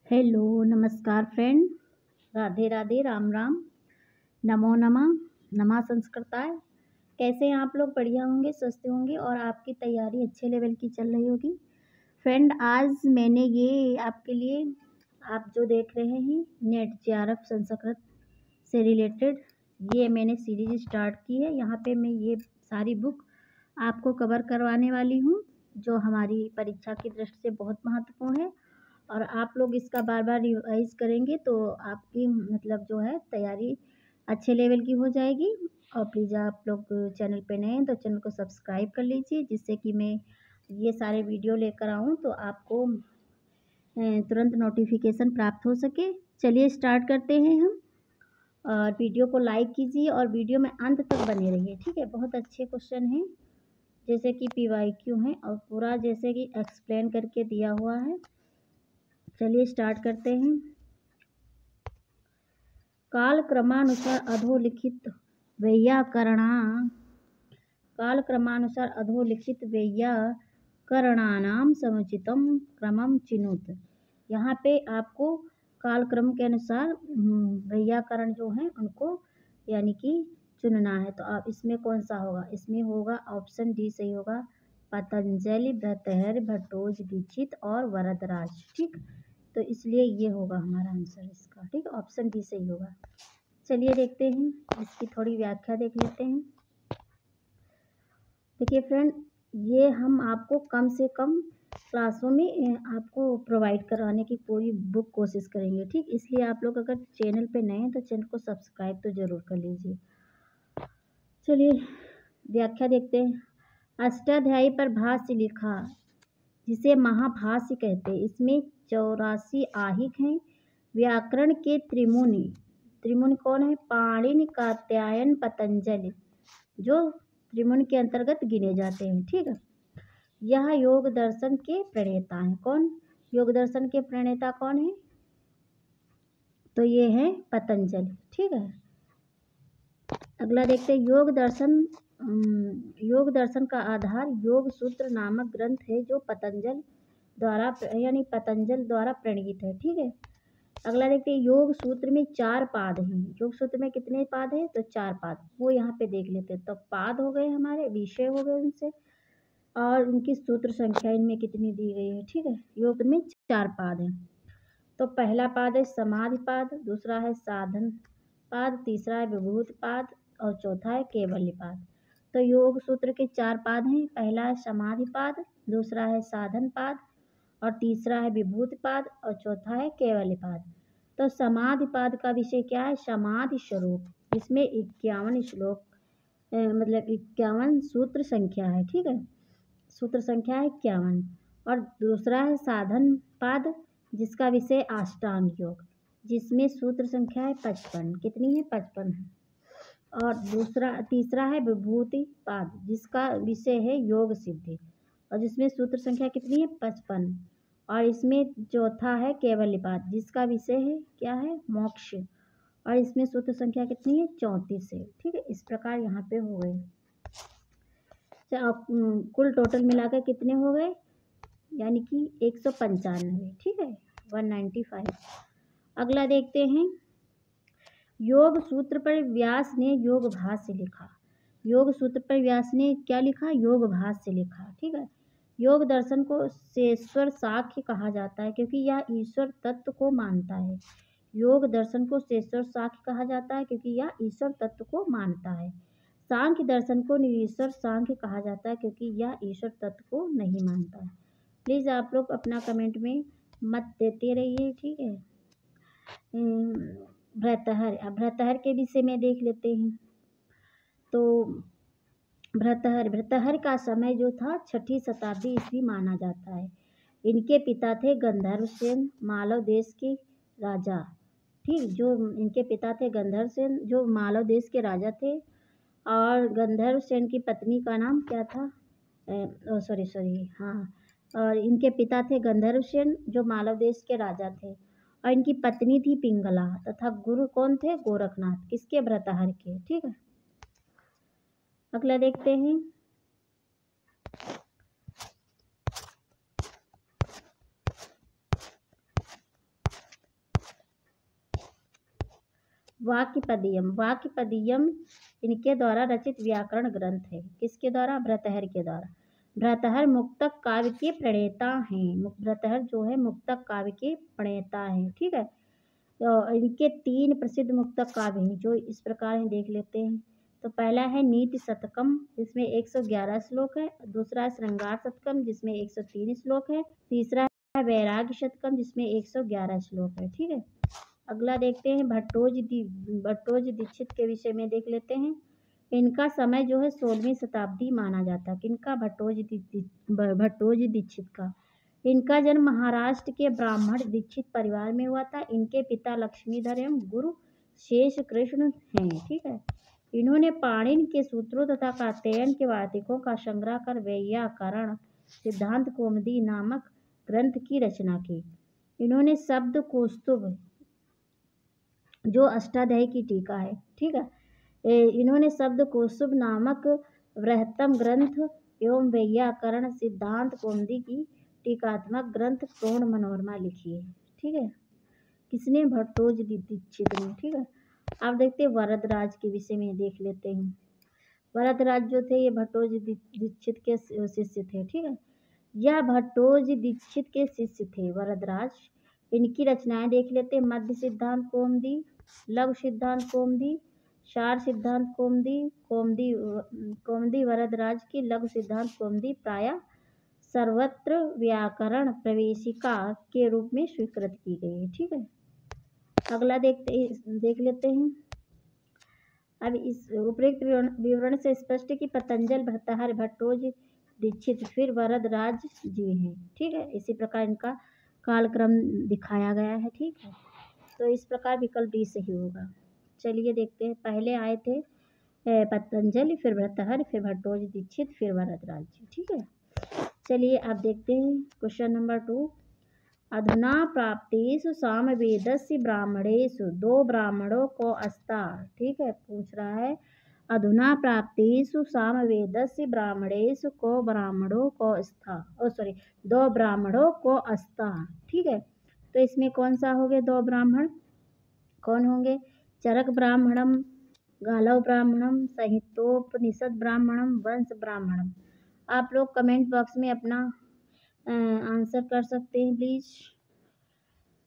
Hello, नमस्कार friend, Radhe Radhe, Ram Ram, नमो नमः, नमः संस्कृताय। कैसे हैं आप लोग? बढ़िया होंगे, स्वस्थ होंगे और आपकी तैयारी अच्छे लेवल की चल रही होगी। फ्रेंड, आज मैंने ये आपके लिए, आप जो देख रहे हैं नेट जेआरएफ संस्कृत से रिलेटेड, ये मैंने सीरीज स्टार्ट की है। यहाँ पे मैं ये सारी बुक आपको कवर करवाने वाली हूँ, जो हमारी परीक्षा की दृष्टि से बहुत महत्वपूर्ण है। और आप लोग इसका बार बार रिवाइज करेंगे तो आपकी मतलब जो है तैयारी अच्छे लेवल की हो जाएगी। और प्लीज़ आप लोग चैनल पे नए हैं तो चैनल को सब्सक्राइब कर लीजिए, जिससे कि मैं ये सारे वीडियो लेकर आऊँ तो आपको तुरंत नोटिफिकेशन प्राप्त हो सके। चलिए स्टार्ट करते हैं हम। और वीडियो को लाइक कीजिए और वीडियो में अंत तक बने रहिए, ठीक है। बहुत अच्छे क्वेश्चन हैं, जैसे कि PYQ हैं और पूरा जैसे कि एक्सप्लेन करके दिया हुआ है। चलिए स्टार्ट करते हैं। कालक्रमानुसार अधोलिखित वैयाकरणानां समुचितं क्रमं चिनुत। यहाँ पे आपको कालक्रम के अनुसार वैयाकरण जो है उनको यानी कि चुनना है। तो आप इसमें कौन सा होगा? इसमें होगा ऑप्शन डी सही होगा, पतंजलि, भर्तृहरि, भट्टोजी दीक्षित और वरदराज। ठीक, तो इसलिए ये होगा हमारा आंसर इसका। ठीक, ऑप्शन डी सही होगा। चलिए देखते हैं, इसकी थोड़ी व्याख्या देख लेते हैं। देखिए फ्रेंड, ये हम आपको कम से कम क्लासों में आपको प्रोवाइड कराने की पूरी बुक कोशिश करेंगे। ठीक, इसलिए आप लोग अगर चैनल पे नए हैं तो चैनल को सब्सक्राइब तो ज़रूर कर लीजिए। चलिए व्याख्या देखते हैं। अष्टाध्यायी पर भाष्य लिखा, जिसे महाभाष्य कहते हैं। इसमें 84 आहिक हैं। व्याकरण के त्रिमुनि कौन है? पाणिनि, कात्यायन, पतंजलि, जो त्रिमुनि के अंतर्गत गिने जाते हैं। ठीक है, यह योग दर्शन के प्रणेता हैं। कौन योग दर्शन के प्रणेता कौन है? तो ये है पतंजलि। ठीक है, अगला देखते हैं। योग दर्शन का आधार योग सूत्र नामक ग्रंथ है, जो पतंजलि द्वारा प्रणीत है। ठीक है, अगला देखते हैं। योग सूत्र में 4 पाद हैं। योग सूत्र में कितने पाद हैं? तो 4 पाद, वो यहाँ पे देख लेते हैं। तो पाद हो गए हमारे, विषय हो गए उनसे, और उनकी सूत्र संख्या इनमें कितनी दी गई है। ठीक है, योग में 4 पाद हैं। तो पहला पाद है समाधि पाद, दूसरा है साधन पाद, तीसरा है विभूति पाद और चौथा है कैवल्य पाद। तो योग सूत्र के 4 पाद हैं। पहला है समाधि पाद, दूसरा है साधन पाद और तीसरा है विभूति पाद और चौथा है कैवल्य पाद। तो समाधि पाद का विषय क्या है? समाधि स्वरूप। इसमें 51 श्लोक मतलब 51 सूत्र संख्या है। ठीक है, सूत्र संख्या है 51। और दूसरा है साधन पाद, जिसका विषय अष्टांग योग, जिसमें सूत्र संख्या है 55। कितनी है? 55 है। और तीसरा है विभूति पाद, जिसका विषय है योग सिद्धि, और जिसमें सूत्र संख्या कितनी है? 55। और इसमें चौथा है कैवल्य पाद, जिसका विषय है क्या है? मोक्ष, और इसमें सूत्र संख्या कितनी है? 34 है। ठीक है, इस प्रकार यहाँ पे हो गए। कुल टोटल मिलाकर कितने हो गए? यानी कि 195। ठीक है, 195। अगला देखते हैं। योग सूत्र पर व्यास ने योग भाष्य लिखा। योग सूत्र पर व्यास ने क्या लिखा? योग भाष्य लिखा। ठीक है, योग दर्शन को शेश्वर साख्य कहा जाता है, क्योंकि यह ईश्वर तत्व को मानता है। योग दर्शन को शेश्वर साख्य कहा जाता है, क्योंकि यह ईश्वर तत्व को मानता है। सांख्य दर्शन को निरीश्वर सांख्य कहा जाता है, क्योंकि यह ईश्वर तत्व को नहीं मानता है। प्लीज़ आप लोग अपना कमेंट में मत देते रहिए। ठीक है, भर्तृहरि के विषय में देख लेते हैं। तो भर्तृहरि का समय जो था 6ठी शताब्दी ईस्वी माना जाता है। इनके पिता थे गंधर्वसेन, मालव देश के राजा। ठीक, जो इनके पिता थे गंधर्वसेन, जो मालव देश के राजा थे। और गंधर्वसेन की पत्नी का नाम क्या था? हाँ, और इनके पिता थे गंधर्वसेन, जो मालव देश के राजा थे, और इनकी पत्नी थी पिंगला, तथा गुरु कौन थे? गोरखनाथ। किसके? भर्तृहरि के। ठीक है, अगला देखते हैं। वाक्यपदीयम। वाक्यपदीयम इनके द्वारा रचित व्याकरण ग्रंथ है। किसके द्वारा? भर्तृहर के द्वारा। भर्तृहर मुक्तक काव्य के प्रणेता हैं। भर्तृहर जो है मुक्तक काव्य के प्रणेता हैं। ठीक है, तो इनके 3 प्रसिद्ध मुक्तक काव्य हैं जो इस प्रकार हैं, देख लेते हैं। तो पहला है नीति शतकम जिसमें 111 श्लोक है। दूसरा है श्रृंगार शतकम जिसमें 103 श्लोक है। तीसरा है वैराग्य शतकम जिसमें 111 श्लोक है। ठीक है, अगला देखते हैं भट्टोजी दीक्षित के विषय में देख लेते हैं। इनका समय जो है 16वीं शताब्दी माना जाता है। किनका? भट्टोजी दीक्षित का। इनका जन्म महाराष्ट्र के ब्राह्मण दीक्षित परिवार में हुआ था। इनके पिता लक्ष्मीधर एवं गुरु शेष कृष्ण हैं। ठीक है, इन्होंने पाणिनि के सूत्रों तथा कात्यायन के वार्तिकों का संग्रह कर वैयाकरण सिद्धांत कौमुदी नामक ग्रंथ की रचना की। इन्होंने शब्द कौस्तुभ जो अष्टाध्यायी की टीका है। ठीक है, इन्होंने शब्द कौस्तुभ नामक बृहत्तम ग्रंथ एवं वैयाकरण सिद्धांत कौमुदी की टीकात्मक ग्रंथ पूर्ण मनोरमा लिखी है। ठीक है, किसने? भट्टोजी दीक्षित ने। ठीक है, अब देखते हैं वरदराज के विषय में देख लेते हैं। वरदराज जो थे ये भट्टोजी दीक्षित के शिष्य थे। ठीक है, यह भट्टोजी दीक्षित के शिष्य थे वरदराज। इनकी रचनाएं देख लेते हैं। मध्य सिद्धांत कौमुदी, लघु सिद्धांत कौमुदी, सार सिद्धांत कौमुदी, कौमुदी वरदराज की लघु सिद्धांत कौमुदी प्रायः सर्वत्र व्याकरण प्रवेशिका के रूप में स्वीकृत की गई है। ठीक है, अगला देख लेते हैं। अब इस उपरोक्त विवरण से स्पष्ट है कि पतंजल, भर्तृहर, भट्टोजी दीक्षित फिर वरदराज जी हैं। ठीक है, इसी प्रकार इनका कालक्रम दिखाया गया है। ठीक है, तो इस प्रकार विकल्प डी सही होगा। चलिए देखते हैं। पहले आए थे पतंजलि, फिर भर्तृहर, फिर भट्टोजी दीक्षित, फिर वरदराज जी। ठीक है, चलिए अब देखते हैं क्वेश्चन नंबर 2। अधुना प्राप्तेषु सामवेदस्य ब्राह्मणेषु 2 ब्राह्मणों को अस्ता। ठीक है, पूछ रहा है अधुना प्राप्तेषु सामवेदस्य ब्राह्मणेषु को ब्राह्मणों को अस्था। 2 ब्राह्मणों को अस्ता। ठीक है, तो इसमें कौन सा हो गए? 2 ब्राह्मण कौन होंगे? चरक ब्राह्मणम, गालव ब्राह्मणम, संहितोपनिषद ब्राह्मणम, वंश ब्राह्मणम। आप लोग कमेंट बॉक्स में अपना आंसर कर सकते हैं प्लीज।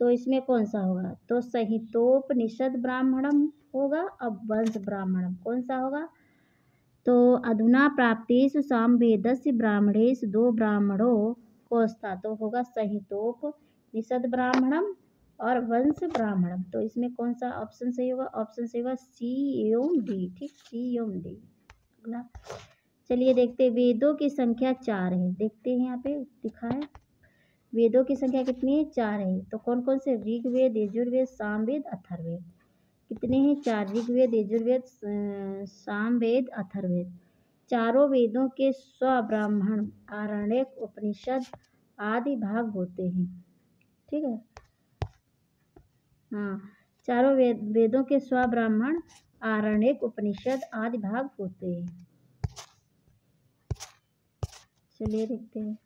तो इसमें कौन सा होगा? तो संहितोपनिषद ब्राह्मणम होगा। अब वंश ब्राह्मणम कौन सा होगा? तो अधुना प्राप्तेषु सामवेदस्य ब्राह्मणेषु 2 ब्राह्मणों को स्था, तो होगा संहितोपनिषद ब्राह्मणम और वंश ब्राह्मणम। तो इसमें कौन सा ऑप्शन सही होगा? ऑप्शन सही होगा सी एवं डी। ठीक, सी एवं डी। अगला चलिए देखते हैं। वेदों की संख्या 4 है। देखते हैं यहाँ पे लिखा है वेदों की संख्या कितनी है? 4 है। तो कौन कौन से? ऋग्वेद, यजुर्वेद, सामवेद, अथर्ववेद। कितने हैं? 4। ऋग्वेद, यजुर्वेद, सामवेद, अथर्ववेद। चारों वेदों के स्वब्राह्मण आरण्यक, उपनिषद आदि भाग होते हैं। ठीक है, हाँ, चारों वेदों के स्वब्राह्मण आरण्यक, उपनिषद आदि भाग होते हैं। चलिए देखते हैं।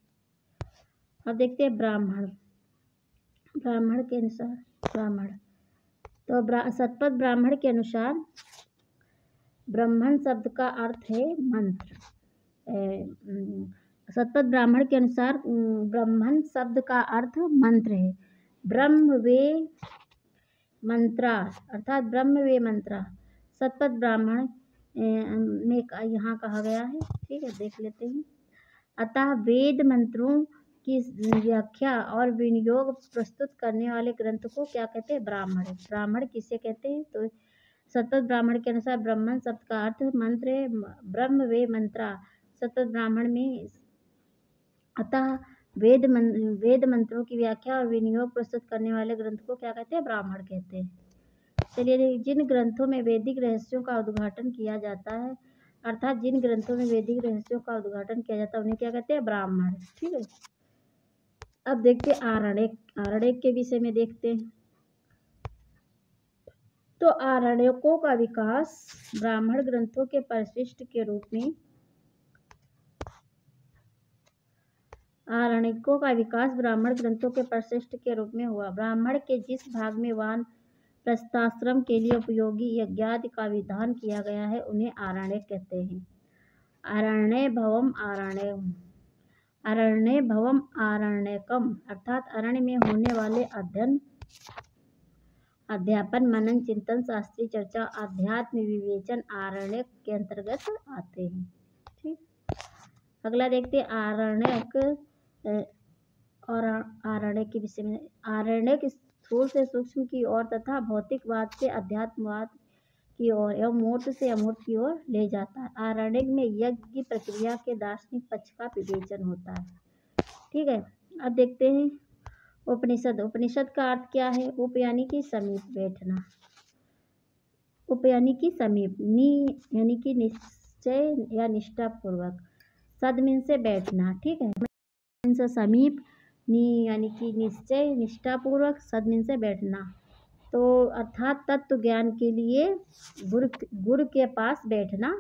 अब देखते हैं ब्राह्मण के अनुसार ब्राह्मण। तो शतपथ ब्राह्मण के अनुसार ब्राह्मण शब्द का अर्थ है मंत्र। शतपथ ब्राह्मण के अनुसार ब्राह्मण शब्द का अर्थ मंत्र है। ब्रह्म वे मंत्रा अर्थात ब्रह्म वे मंत्रा शतपथ ब्राह्मण में यहाँ कहा गया है। ठीक है, देख लेते हैं। अतः वेद मंत्रों की व्याख्या और विनियोग प्रस्तुत करने वाले ग्रंथ को क्या कहते हैं? ब्राह्मण। ब्राह्मण किसे कहते हैं? तो शतपथ ब्राह्मण के अनुसार ब्राह्मण शब्द का अर्थ मंत्र है। ब्रह्म वे मंत्रा शतपथ ब्राह्मण में। अतः वेद मंत्रों की व्याख्या और विनियोग प्रस्तुत करने वाले ग्रंथ को क्या कहते हैं? ब्राह्मण कहते हैं। चलिए, जिन ग्रंथों में वैदिक रहस्यों का उद्घाटन किया जाता है, अर्थात जिन ग्रंथों में वैदिक रहस्यों का उद्घाटन किया जाता है उन्हें क्या कहते हैं? ब्राह्मण। ठीक है, अब देखते हैं आरण्यक के विषय में देखते हैं। तो आरण्यकों का विकास ब्राह्मण ग्रंथों के परिशिष्ट के रूप में आरण्यकों का विकास ब्राह्मण ग्रंथों के परिशिष्ट के रूप में हुआ। ब्राह्मण के जिस भाग में प्रस्थाश्रम के लिए उपयोगी यज्ञादि का विधान किया गया है उन्हें आरण्यक कहते हैं। अरण्य भवम आरण्यकम अर्थात अरण्य में होने वाले अध्यापन, मनन, चिंतन, शास्त्रीय चर्चा, आध्यात्म विवेचन आरण्यक के अंतर्गत आते हैं। ठीक, अगला देखते हैं आरण्यक और आरण्यक के विषय में। आरण्यक स्थूल से सूक्ष्म की ओर तथा भौतिकवाद से अध्यात्मवाद की ओर एवं मूर्त से अमूर्त की ओर ले जाता है। आरण्यक में यज्ञ प्रक्रिया के दार्शनिक पक्ष का विवेचन होता है। ठीक है, अब देखते हैं उपनिषद। उपनिषद का अर्थ क्या है? उप यानी कि समीप बैठना, उप यानी कि समीप, नि यानी कि निश्चय या निष्ठा पूर्वक, सद मीन से बैठना। ठीक है, मीन से समीप, नि यानी कि निश्चय, निष्ठा पूर्वक, सद मीन से बैठना। तो अर्थात तत्व ज्ञान के लिए गुरु के पास बैठना,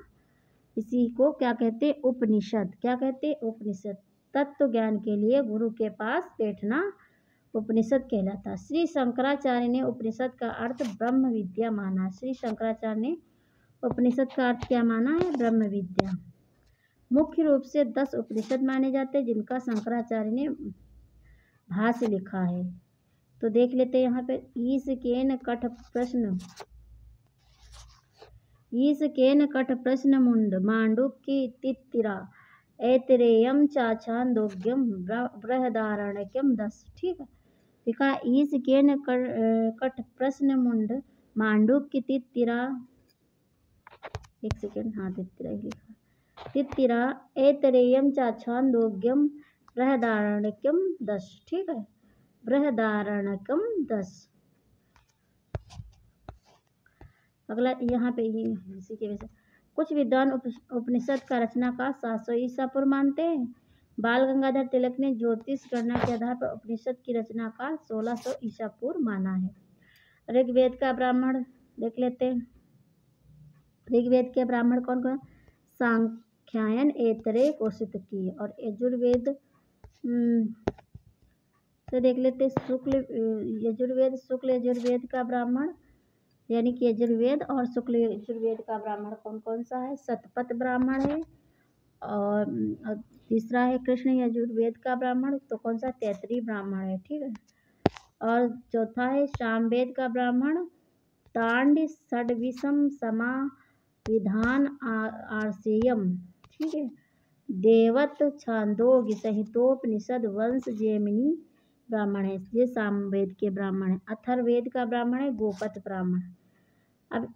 इसी को क्या कहते हैं? उपनिषद। क्या कहते हैं? उपनिषद। तत्व ज्ञान के लिए गुरु के पास बैठना उपनिषद कहलाता। श्री शंकराचार्य ने उपनिषद का अर्थ ब्रह्म विद्या माना। श्री शंकराचार्य ने उपनिषद का अर्थ क्या माना है? ब्रह्म विद्या। मुख्य रूप से 10 उपनिषद माने जाते हैं जिनका शंकराचार्य ने भाष्य लिखा है। तो देख लेते हैं यहाँ पे। ईश केन कठ प्रश्न मुंड मांडुक्य तित्तिरा ऐतरेयम चाछांदोग्यम बृहदारण्यकम 10। ठीक है, लिखा ईश केन कठ प्रश्न मुंड मांडुक्य तित्तिरा, एक सेकेंड, हाँ तित्तिरा ही लिखा, तित्तिरा ऐतरेयम चाछांदोग्यम बृहदारण्यकम 10। ठीक है, बृहदारण्यकम 10। अगला यहाँ पे ये इसी के वजह कुछ विद्वान उपनिषद का रचना का 700 ईसा पूर्व मानते हैं। बाल गंगाधर तिलक ने ज्योतिष गणना के आधार पर उपनिषद की रचना का 1600 ईसा पूर्व माना है। ऋग्वेद का ब्राह्मण देख लेते हैं। ऋग्वेद के ब्राह्मण कौन कौन? सांख्यायन, ऐतरेय, कौशिकी। और यजुर्वेद तो देख लेते शुक्ल यजुर्वेद का ब्राह्मण यानी कि यजुर्वेद और शुक्ल यजुर्वेद का ब्राह्मण कौन कौन सा है? शतपथ ब्राह्मण है, और तीसरा है कृष्ण यजुर्वेद का ब्राह्मण, तो कौन सा? तैतरीय ब्राह्मण है। ठीक है, और चौथा है सामवेद का ब्राह्मण तांड षड्विषम समा विधान आर्सेयम। ठीक है, देवत छांदोग्य संहितोपनिषद वंश जैमिनी ब्राह्मण है, ये सामवेद के ब्राह्मण है। अथर्ववेद का ब्राह्मण है गोपत ब्राह्मण। अब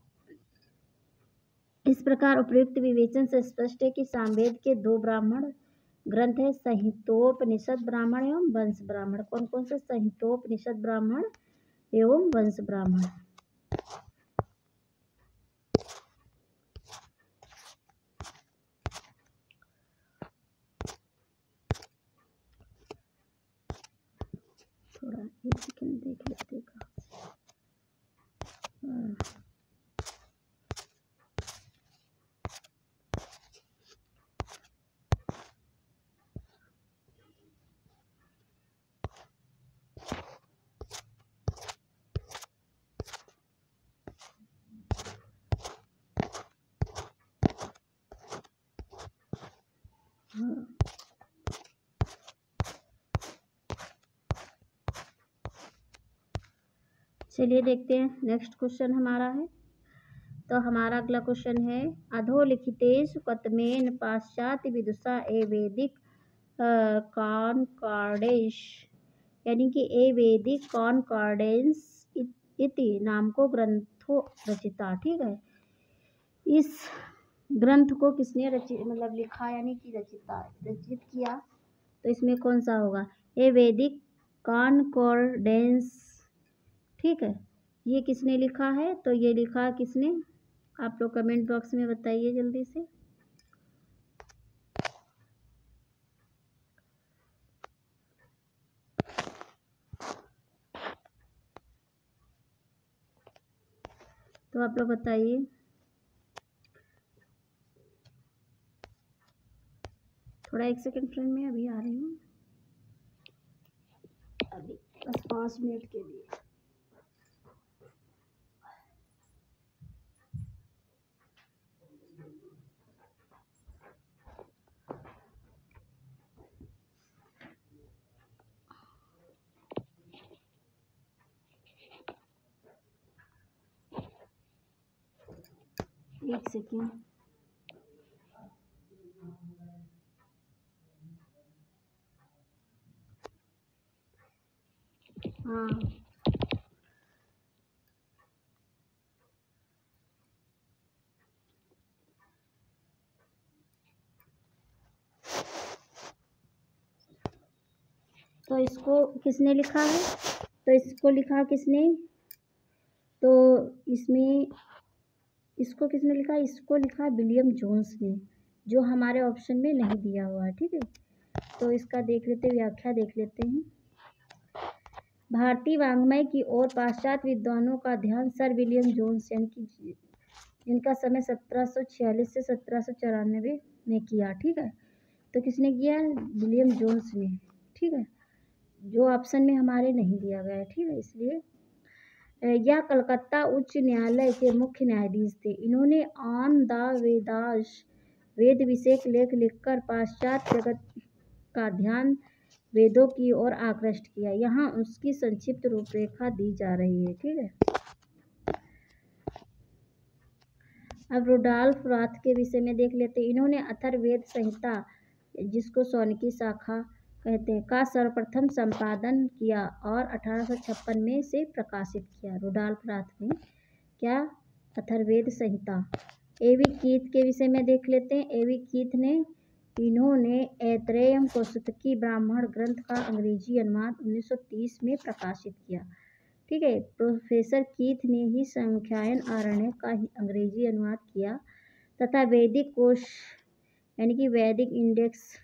इस प्रकार उपयुक्त विवेचन से स्पष्ट है कि सामवेद के 2 ब्राह्मण ग्रंथ है, संहितोपनिषद ब्राह्मण एवं वंश ब्राह्मण। कौन कौन से? संहितोपनिषद ब्राह्मण एवं वंश ब्राह्मण। थोड़ा एक सेकंड देख लेते का। चलिए देखते हैं नेक्स्ट क्वेश्चन हमारा है। तो हमारा अगला क्वेश्चन है अधोलिखितेषु कतमेन पाश्चात्य विदुषा ए वैदिक कॉन्कॉर्डेंस यानी कि ए वैदिक कॉन्कॉर्डेंस इति नाम को ग्रंथो रचिता। ठीक है, इस ग्रंथ को किसने मतलब लिखा यानी कि रचित किया? तो इसमें कौन सा होगा? ए वैदिक कॉन्कॉर्डेंस। ठीक है, ये किसने लिखा है? तो ये लिखा किसने? आप लोग कमेंट बॉक्स में बताइए जल्दी से। तो आप लोग बताइए। थोड़ा एक सेकंड फ्रेंड में अभी आ रही हूँ, अभी बस 5 मिनट के लिए। एक सेकेंड। हाँ, तो इसको किसने लिखा है? तो इसको लिखा किसने? तो इसमें इसको किसने लिखा? इसको लिखा विलियम जोन्स ने, जो हमारे ऑप्शन में नहीं दिया हुआ है। ठीक है, तो इसका देख लेते, व्याख्या देख लेते हैं। भारतीय वाङ्मय की ओर पाश्चात्य विद्वानों का ध्यान सर विलियम जोन्स, यानी कि जिनका समय 1746 से 1794 में किया। ठीक है, तो किसने किया? विलियम जोन्स ने। ठीक है, जो ऑप्शन में हमारे नहीं दिया गया है। ठीक है, इसलिए यह कलकत्ता उच्च न्यायालय के मुख्य न्यायाधीश थे। इन्होंने ऑन द वेदास वेद विषयक लेख लिखकर पाश्चात्य जगत का ध्यान वेदों की ओर आकृष्ट किया। यहाँ उसकी संक्षिप्त रूपरेखा दी जा रही है। ठीक है, अब रुडॉल्फ रॉथ के विषय में देख लेते हैं। इन्होंने अथर्ववेद संहिता, जिसको सौनकी शाखा कहते हैं, का सर्वप्रथम संपादन किया और 1856 में से प्रकाशित किया। रुडॉल्फ रॉथ ने क्या? अथर्ववेद संहिता। एवी कीथ के विषय में देख लेते हैं। एवी कीथ ने, इन्होंने ऐतरेयम कौसुतकी ब्राह्मण ग्रंथ का अंग्रेजी अनुवाद 1930 में प्रकाशित किया। ठीक है, प्रोफेसर कीथ ने ही संख्यायन आरण्य का ही अंग्रेजी अनुवाद किया तथा वैदिक कोश, यानी कि वैदिक इंडेक्स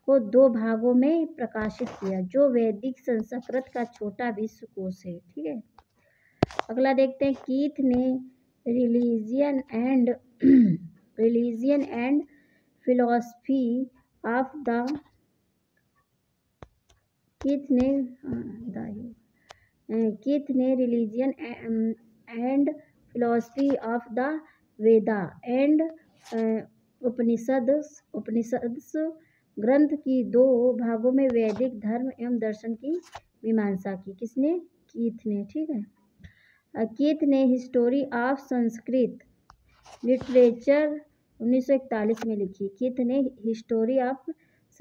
को 2 भागों में प्रकाशित किया, जो वैदिक संस्कृत का छोटा विश्वकोश है। ठीक है, अगला देखते हैं। कीथ ने religion and philosophy of the Keith ने religion and philosophy of the Veda and Upanishads ग्रंथ की 2 भागों में वैदिक धर्म एवं दर्शन की मीमांसा की। किसने? कीथ ने। ठीक है, कीथ ने हिस्टोरी ऑफ संस्कृत लिटरेचर 1941 में लिखी। कीथ ने हिस्टोरी ऑफ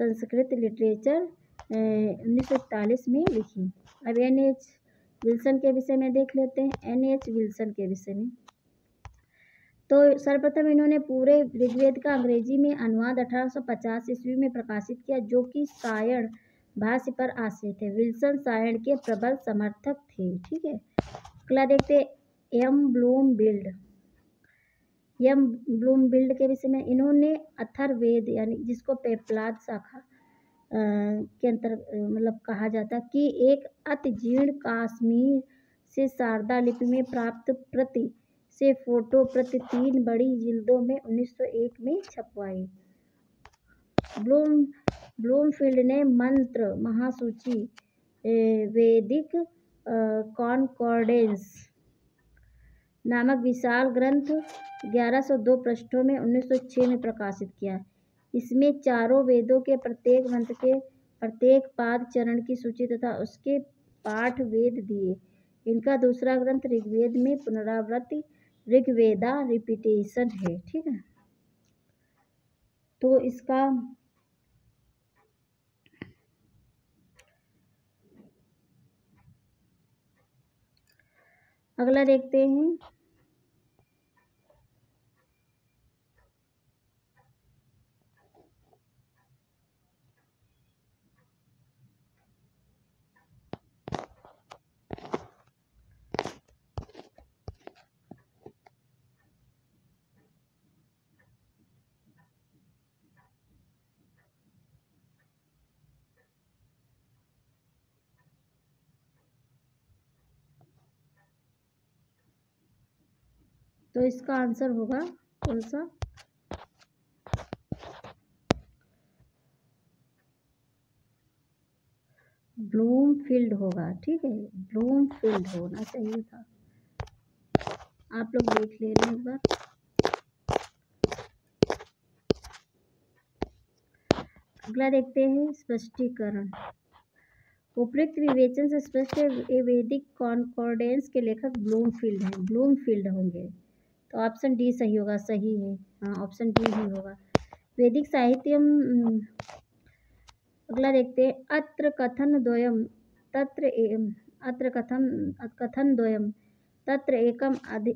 संस्कृत लिटरेचर 1941 में लिखी। अब एन.एच. विल्सन के विषय में देख लेते हैं। एन.एच. विल्सन के विषय में, तो सर्वप्रथम इन्होंने पूरे ऋग्वेद का अंग्रेजी में अनुवाद 1850 ईस्वी में प्रकाशित किया, जो कि सायण भाष्य पर आश्रित है। विल्सन सायण के प्रबल समर्थक थे। ठीक है, अगला देखते एम ब्लूमबिल्ड के विषय में। इन्होंने अथर्ववेद, यानी जिसको पेपलाद शाखा के अंतर मतलब कहा जाता, कि एक अति जीर्ण काश्मीर से शारदा लिपि में प्राप्त प्रति से फोटो प्रति 3 बड़ी जिल्दों में 1901 में छपवाई। ब्लूमफील्ड ने मंत्र महासूची वैदिक कॉनकॉर्डेंस नामक विशाल ग्रंथ 1102 पृष्ठों में 1906 में प्रकाशित किया। इसमें चारों वेदों के प्रत्येक मंत्र के प्रत्येक पाद चरण की सूची तथा उसके पाठ वेद दिए। इनका दूसरा ग्रंथ ऋग्वेद में पुनरावृत्ति ऋग्वेदा रिपीटेशन है। ठीक है, तो इसका अगला देखते हैं। तो इसका आंसर होगा कौन सा? ब्लूमफील्ड होगा। ठीक है, ब्लूमफील्ड होना चाहिए था। आप लोग देख ले रहे हैं एक बार। अगला देखते हैं स्पष्टीकरण। उपयुक्त विवेचन से स्पष्ट है वैदिक कॉनकॉर्डेंस के लेखक ब्लूमफील्ड हैं, ब्लूमफील्ड होंगे। तो ऑप्शन डी सही होगा, सही है। हाँ, ऑप्शन डी ही होगा। वैदिक साहित्य अगला देखते हैं। अत्र कथन द्वयम तत्र अत्र कथन द्वयम तत्र एकम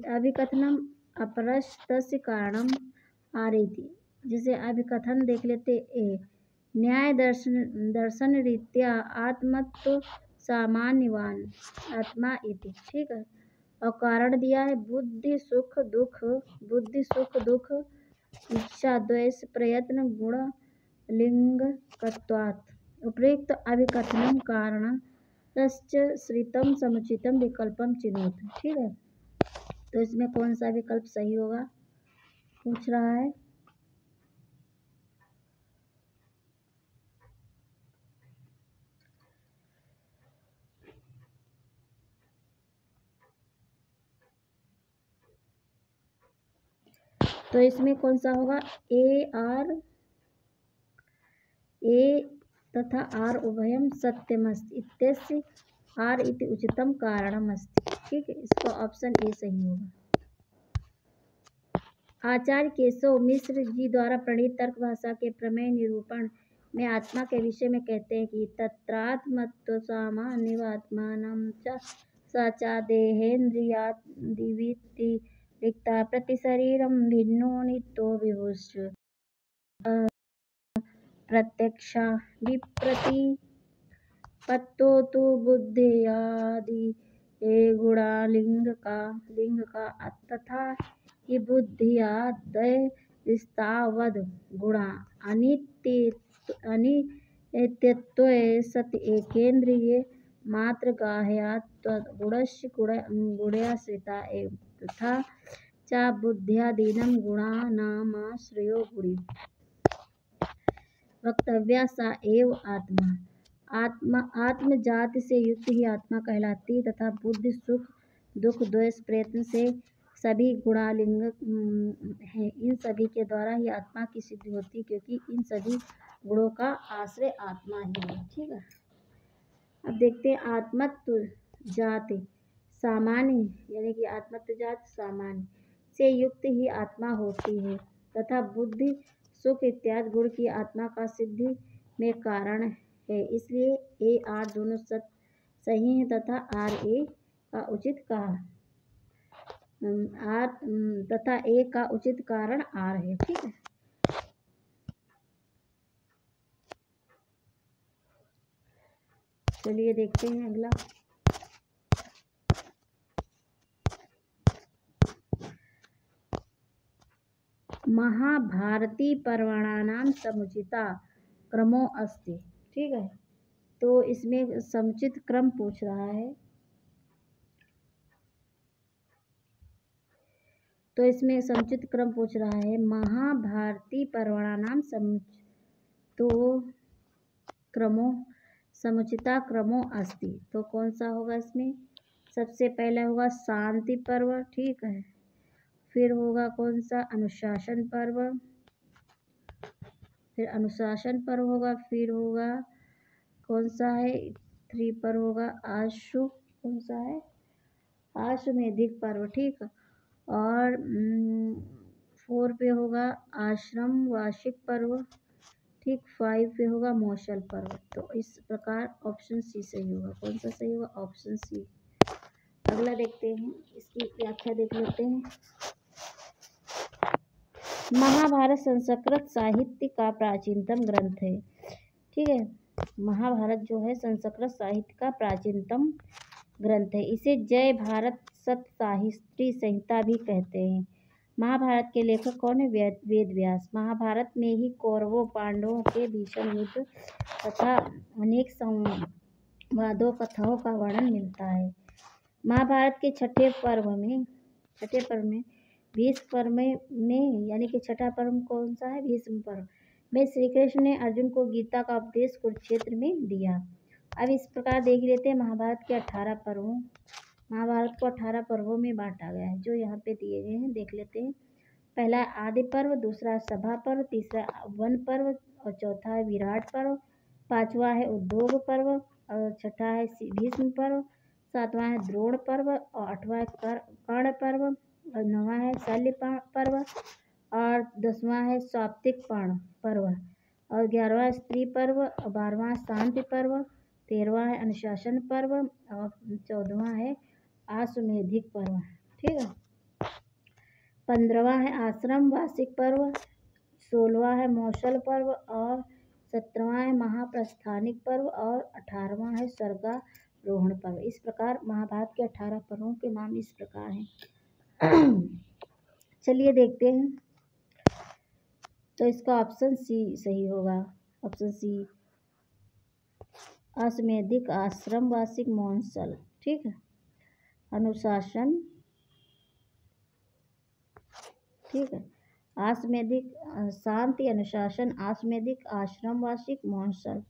अभिकथनम अपरस्तस्य कारणम आरेति। जिसे अभिकथन देख लेते ए न्याय दर्शन रीत्या आत्मत्व सामान्यवान आत्मा इति। ठीक है, और कारण दिया है बुद्धि सुख दुख इच्छा द्वेष प्रयत्न गुण लिंगकत्वात्। उपयुक्त अभिकथनम कारण श्रितम समुचितम विकल्पम चिनोत। ठीक है, तो इसमें कौन सा विकल्प सही होगा पूछ रहा है। तो इसमें कौन सा होगा, ए तथा आर उभयम सत्यमस्ति इत्यस्य आर इति उचितम कारणमस्ति। ठीक है, इसका ऑप्शन ए सही होगा। आचार्य केशव मिश्र जी द्वारा प्रणीत तर्क भाषा के प्रमेय निरूपण में आत्मा के विषय में कहते हैं कि तत्रात्मत्व सामान्यवात्मानं च स च देहेन्द्रियादिवृत्ति रिक्ता प्रति शरीरम भिन्नो नित्यो विभुश्च प्रत्यक्षा विप्रतिपत्तो तु बुद्धेयादि गुणा लिंग का तथा कि बुद्धियादयस्तावद् गुणा अनित्यत्वे सति एकेन्द्रिये मात्रग्राह्यात्वगुणस्य गुण्याश्रिता एव तथा च बुद्ध्यादीनां गुणानामाश्रयो गुणी वक्तव्या सा एव आत्मजाति से युक्त ही आत्मा कहलाती तथा बुद्धि सुख दुख द्वेष प्रयत्न से सभी गुणालिंग हैं। इन सभी के द्वारा ही आत्मा की सिद्धि होती क्योंकि इन सभी गुणों का आश्रय आत्मा ही है। ठीक है, अब देखते हैं आत्मत्व जाति सामान्य यानी कि आत्मत्व जाति सामान्य से युक्त ही आत्मा होती है तथा बुद्धि सुख इत्यादि गुण की आत्मा का सिद्धि में कारण है। इसलिए ए आर दोनों सही हैं तथा आर ए का उचित ए का उचित कारण आर है। ठीक है, चलिए देखते हैं अगला। महाभारती पर्वणानां समुचिता क्रमो अस्ति। ठीक है, तो इसमें समुचित क्रम पूछ रहा है। तो इसमें समुचित क्रम पूछ रहा है महाभारती पर्वणानां तो क्रमो समुचिता क्रमो अस्ति। तो कौन सा होगा इसमें, सबसे पहले होगा शांति पर्व। ठीक है, फिर होगा कौन सा अनुशासन पर्व, फिर अनुशासन पर्व होगा, फिर होगा कौन सा है 3 पर होगा आशु, कौन सा है आश्वमेधिक पर्व। ठीक, और 4 पे होगा आश्रम वार्षिक पर्व। ठीक, 5 पे होगा मौसल पर्व। तो इस प्रकार ऑप्शन सी सही होगा। कौन सा सही होगा, ऑप्शन सी। अगला देखते हैं, इसकी व्याख्या देख लेते हैं। महाभारत संस्कृत साहित्य का प्राचीनतम ग्रंथ है। ठीक है, महाभारत जो है संस्कृत साहित्य का प्राचीनतम ग्रंथ है। इसे जय भारत सत साहित्री संहिता भी कहते हैं। महाभारत के लेखक कौन है, वेद व्यास। महाभारत में ही कौरवों पांडवों के भीषण युद्ध तथा अनेक संवादों कथाओं का वर्णन मिलता है। महाभारत के छठे पर्व में भीष्म पर्व में यानी कि छठा पर्व कौन सा है, भीष्म पर्व में श्री कृष्ण ने अर्जुन को गीता का उपदेश कुरुक्षेत्र में दिया। अब इस प्रकार देख लेते हैं महाभारत के 18 पर्वों। महाभारत को 18 पर्वों में बांटा गया है जो यहाँ पे दिए गए हैं, देख लेते हैं। पहला आदि पर्व, दूसरा सभा पर्व, तीसरा वन पर्व और चौथा है विराट पर्व, पांचवा है उद्योग पर्व और छठा है भीष्म पर्व, सातवां है द्रोण पर्व और आठवां है कर्ण पर्व, और 9वां है शल्य पर्व, और 10वां है सात्विक पर्व, और 11वां स्त्री पर्व, और 12वां शांति पर्व, 13वां है अनुशासन पर्व, और 14वां है आश्वेधिक पर्व। ठीक है। 15वां है आश्रम वार्षिक पर्व, 16वां है मौसल पर्व, और 17वां है महाप्रस्थानिक पर्व, और 18वां है स्वर्गारोहण पर्व। इस प्रकार महाभारत के 18 पर्वों के नाम इस प्रकार हैं। चलिए देखते हैं। तो इसका ऑप्शन सी सही होगा, ऑप्शन सी, अश्वमेधिक, आश्रम वार्षिक, मौसल। ठीक है। अनुशासन, ठीक है, आश्वमेधिक, शांति, अनुशासन, आश्वमेधिक, आश्रम वार्षिक, मौसल।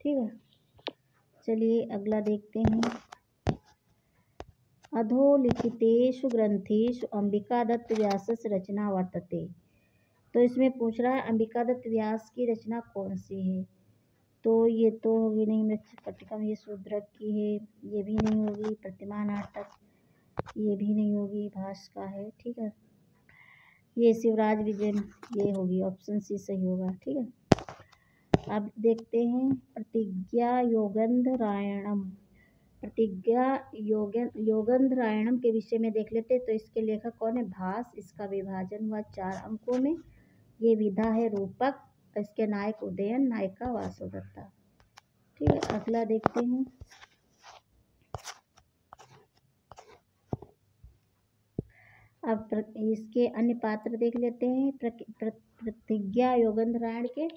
ठीक है। चलिए अगला देखते हैं। अधोलिखितेषु ग्रंथेषु अंबिका दत्त व्यासस्य रचना वर्तते। तो इसमें पूछ रहा है अंबिका दत्त व्यास की रचना कौन सी है। तो ये तो होगी नहीं मृच्छकटिकम, ये शूद्रक की है, ये भी नहीं होगी। प्रतिमा नाटक, ये भी नहीं होगी, भास का है। ठीक है। ये शिवराज विजय, ये होगी, ऑप्शन सी सही होगा। ठीक है। अब देखते हैं प्रतिज्ञा योगंधरायणम। प्रतिज्ञा योगंधरायणम के विषय में देख लेते। तो इसके लेखक कौन है, भास। इसका विभाजन हुआ 4 अंकों में। ये विधा है रूपक, इसके नायक उदयन, नायिका वासुदत्ता। ठीक है। अगला देखते हैं। अब इसके अन्य पात्र देख लेते हैं। प्रतिज्ञा योगंधरायण के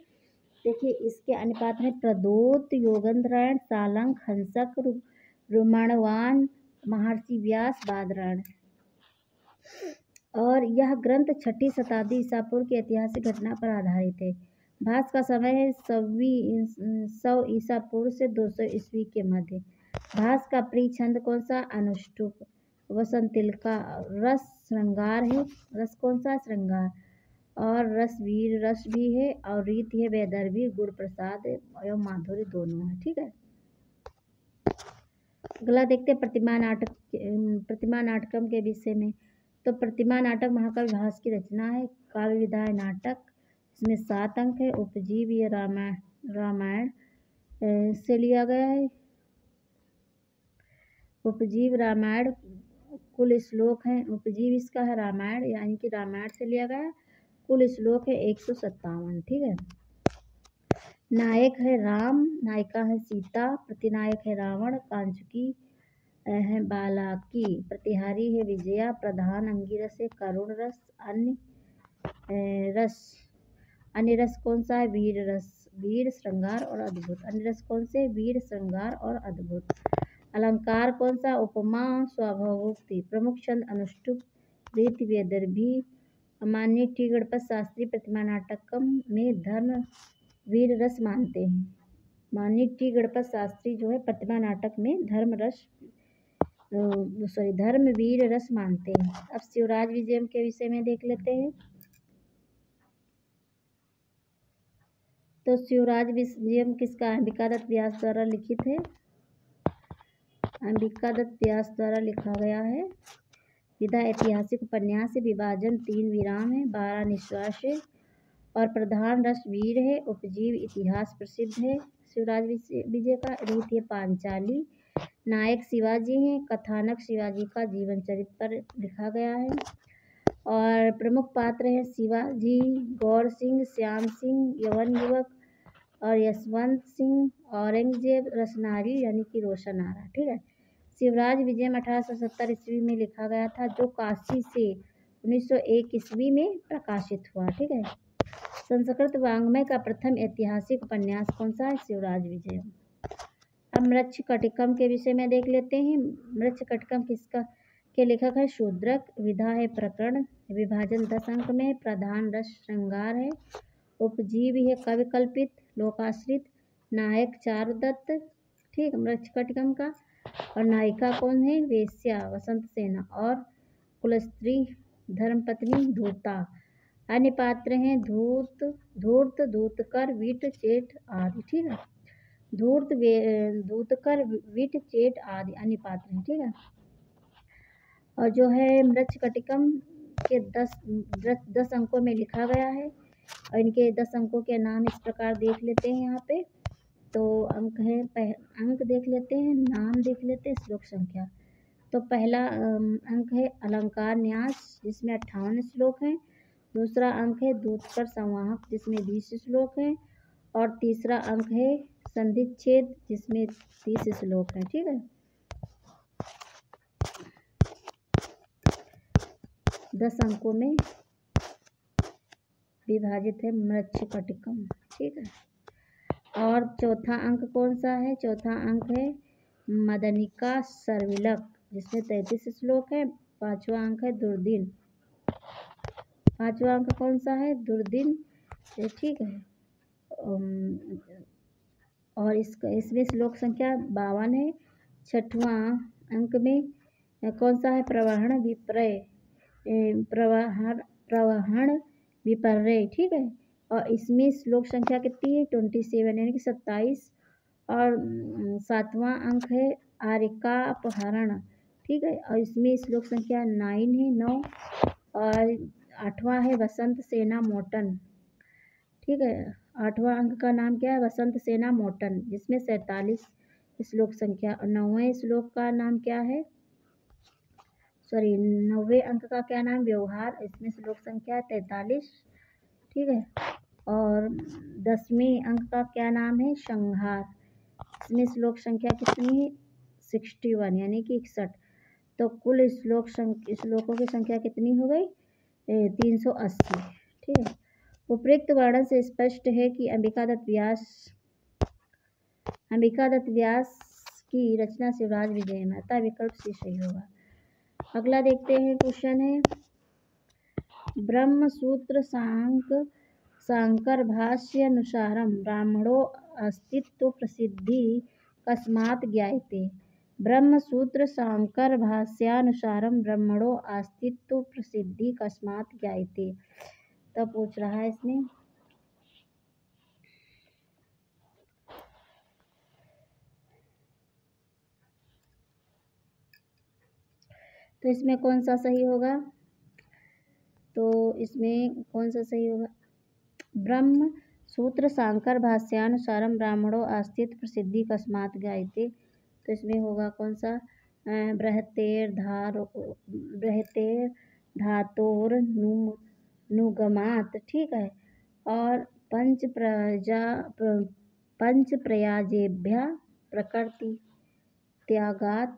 देखिए, इसके अन्य पात्र हैं प्रदोत, योगंधरायण, सालंक, हंसक, रुमाणवान, महर्षि व्यास, बादरायण। और यह ग्रंथ 6ठी शताब्दी ईसा पूर्व की ऐतिहासिक घटना पर आधारित है। भास का समय है 100 ईसा पूर्व से 200 ईस्वी के मध्य। भास का प्रिय छंद कौन सा, अनुष्टुप। वसंतिल का रस श्रृंगार है, रस कौन सा, श्रृंगार। और रस वीर रस भी है, और रीति है वैदर्भी, गुण प्रसाद एवं माधुर्य दोनों है। ठीक है। अगला देखते हैं प्रतिमा नाटकम के विषय में। तो प्रतिमा नाटक महाकवि भास की रचना है। काव्य विधा है नाटक, इसमें 7 अंक है। उपजीव ये रामायण से लिया गया है। उपजीव रामायण, कुल श्लोक हैं। उपजीव इसका है रामायण, यानी कि रामायण से लिया गया। कुल श्लोक है 157। ठीक है। नायक है राम, नायिका है सीता, प्रतिनायक है रावण, कांचुकी है बालाकी, प्रतिहारी है विजया, प्रधान अंगिरस है करुण रस, अन्य रस कौन सा है, वीर रस, वीर श्रृंगार और अद्भुत। अन्य रस कौन से, वीर श्रृंगार और अद्भुत। अलंकार कौन सा, उपमा, स्वाभावोक्ति। प्रमुख छंद अनुष्टुप, रीति वैदर्भी। माननीय टी गणपत शास्त्री प्रतिमा नाटकम में धर्म वीर रस मानते हैं। माननीय टी गणपत शास्त्री जो है प्रतिमा नाटक में धर्म वीर रस मानते हैं। अब शिवराज विजयम के विषय में देख लेते हैं। तो शिवराज विजयम किसका, अंबिका दत्त व्यास द्वारा लिखित है। अंबिका दत्त व्यास द्वारा लिखा गया है। विधा ऐतिहासिक उपन्यास है। विभाजन 3 विराम है, 12 निश्वास है, और प्रधान रस वीर है। उपजीव इतिहास प्रसिद्ध है शिवराज विजय का। रीति है पांचाली। नायक शिवाजी हैं। कथानक शिवाजी का जीवन चरित्र पर लिखा गया है। और प्रमुख पात्र हैं शिवाजी, गौर सिंह, श्याम सिंह यवन युवक, और यशवंत सिंह, औरंगजेब, रसनारी यानी कि रोशन आरा। ठीक है। शिवराज विजयम 1870 ईस्वी में लिखा गया था, जो काशी से 1901 ईस्वी में प्रकाशित हुआ। ठीक है। संस्कृत वाङ्मय का प्रथम ऐतिहासिक उपन्यास कौन सा है, शिवराज विजयम। अब मृच्छकटिकम के विषय में देख लेते हैं। मृच्छकटिकम किसका के लेखक है, शूद्रक। विधा है प्रकरण। विभाजन 10 अंक में। प्रधान रस श्रृंगार है। उपजीव है कवि कल्पित, लोकाश्रित। नायक चारुदत्त। ठीक, मृच्छकटिकम का। और नायिका कौन है, वेश्या, वसंत सेना। और कुलस्त्री, धर्मपत्नी, धूर्ता। अन्य पात्र हैं धूर्त, धूतकर, विट, चेट आदि। ठीक है। धूतकर, विट, चेट आदि अन्य पात्र हैं। ठीक है। और जो है मृच्छकटिकम के 10 अंकों में लिखा गया है और इनके 10 अंकों के नाम इस प्रकार देख लेते हैं यहाँ पे। तो अंक है अंक देख लेते हैं, नाम देख लेते हैं, श्लोक संख्या। तो पहला अंक है अलंकार न्यास जिसमें 58 श्लोक हैं। दूसरा अंक है दूतकर संवाहक जिसमें 20 श्लोक हैं। और तीसरा अंक है संधिच्छेद जिसमें 30 श्लोक हैं। ठीक है, 10 अंकों में विभाजित है मृच्छकटिकम। ठीक है, और चौथा अंक कौन सा है? चौथा अंक है मदनिका सर्विलक जिसमें 33 श्लोक है। पांचवा अंक है दुर्दिन। पांचवा अंक कौन सा है? दुर्दिन। ठीक है, और इसमें श्लोक संख्या 52 है। छठवां अंक में कौन सा है? प्रवहण विपर्य। प्रवहण विपर्य। ठीक है, और इसमें श्लोक संख्या कितनी है? 27 यानी कि 27। और 7वां अंक है आरिका अपहरण। ठीक है, और इसमें श्लोक संख्या 9 है। और 8वां है वसंत सेना मोटन। ठीक है, 8वां अंक का नाम क्या है? वसंत सेना मोटन जिसमें 47 श्लोक संख्या। और 9वें श्लोक का नाम क्या है? 9वें अंक का क्या नाम? व्यवहार। इसमें श्लोक संख्या 43। ठीक है, और 10वें अंक का क्या नाम है? संहार। इसमें श्लोक संख्या कितनी है? 61 यानी कि 61। तो कुल श्लोकों की संख्या कितनी हो गई? 380। ठीक है, उपरोक्त वर्णन से स्पष्ट है कि अंबिका दत्त व्यास की रचना शिवराज विजय में, अतः विकल्प सी सही होगा। अगला देखते हैं, क्वेश्चन है ब्रह्म सूत्र शांकर भाष्य अनुसारम ब्राह्मणों अस्तित्व प्रसिद्धि कस्मात् ज्ञायते। ब्रह्म सूत्र शांकर भाष्यानुसारम ब्रह्मणों अस्तित्व प्रसिद्धि कस्मात् ज्ञायते। तब पूछ रहा है इसमें तो इसमें कौन सा सही होगा? तो इसमें कौन सा सही होगा? ब्रह्म सूत्र शांकर भाष्यानुसारम ब्राह्मणों अस्तित्व प्रसिद्धि कस्मात् ज्ञायते। तो इसमें होगा कौन सा? बृहतेर धातोर नुगमात। ठीक है, और पंच प्रयाजेभ्य प्रकृति यागाद।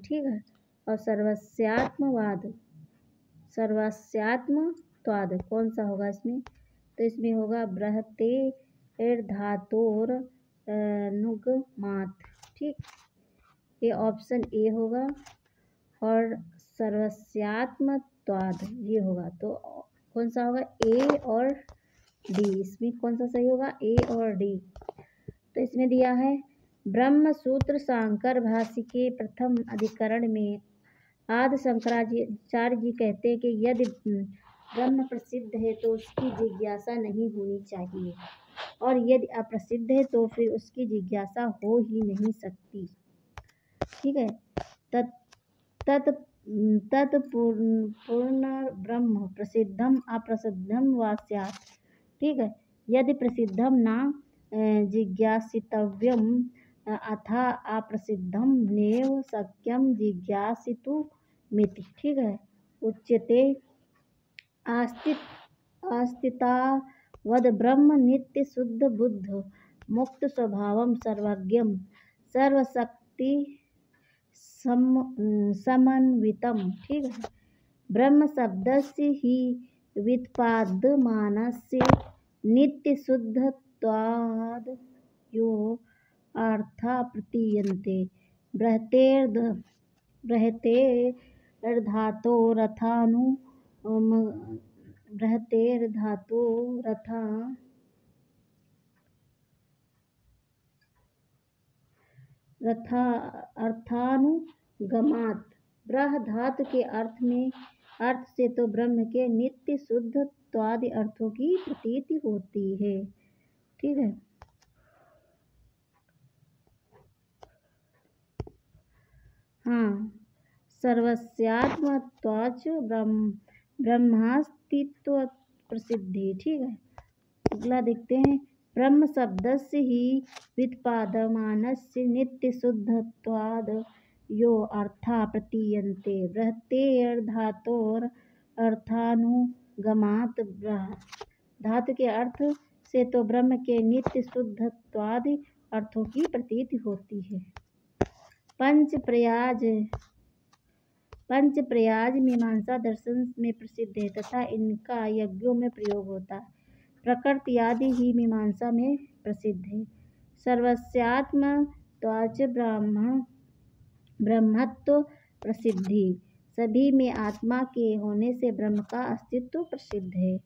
ठीक है, और सर्वस्यात्मत्वाद कौन सा होगा इसमें? तो इसमें होगा बृहतेर धातोर नुगमात। ठीक, ये ऑप्शन ए होगा। और सर्वस्यात्मत्वाद ये होगा। तो कौन सा होगा? ए और डी। इसमें कौन सा सही होगा? ए और डी। तो इसमें दिया है ब्रह्म सूत्र शांकर भाष्य के प्रथम अधिकरण में आदि शंकराचार्य जी कहते हैं कि यदि ब्रह्म प्रसिद्ध है तो उसकी जिज्ञासा नहीं होनी चाहिए, और यदि अप्रसिद्ध है तो फिर उसकी जिज्ञासा हो ही नहीं सकती। ठीक है, तत्पूर्ण ब्रह्म प्रसिद्धम अप्रसिद्धम वा स्यात्। ठीक है, यदि प्रसिद्धम न जिज्ञासितव्यम अथा अप्रसिद्धम नैव शक्यम जिज्ञासितुमिति। ठीक है, उच्यते आस्तितावद् ब्रह्म नित्य शुद्ध बुद्ध मुक्त स्वभावम सर्वज्ञम सर्वशक्ति समन्वितम। ठीक है, ब्रह्म शब्दस्य ही व्युत्पाद्यमानस्य नित्य शुद्धत्वाद् यो अर्था प्रतीयन्ते। अर्थानुगमात। ब्रह धातु के अर्थ से तो ब्रह्म के नित्य शुद्धत्वादि अर्थों की प्रतीति होती है। ठीक है, सर्वस्यात्मत्वाच ब्रह्मास्तित्व प्रसिद्धि। ठीक है, अगला देखते हैं। ब्रह्म शब्दस्य ही व्युत्पाद्यमानस्य नित्य शुद्धत्वाद् यो अर्था प्रतीयन्ते बृहतेर्धातोर अर्थानुगमात्। धातु के अर्थ से तो ब्रह्म के नित्य शुद्धत्वादि अर्थों की प्रतीति होती है। पंच प्रयाज मीमांसा दर्शन में प्रसिद्ध है तथा इनका यज्ञों में प्रयोग होता है। प्रकृति आदि ही मीमांसा में प्रसिद्ध है। सर्वस्यात्मत्वाच ब्रह्मत्व प्रसिद्धि, सभी में आत्मा के होने से ब्रह्म का अस्तित्व प्रसिद्ध है।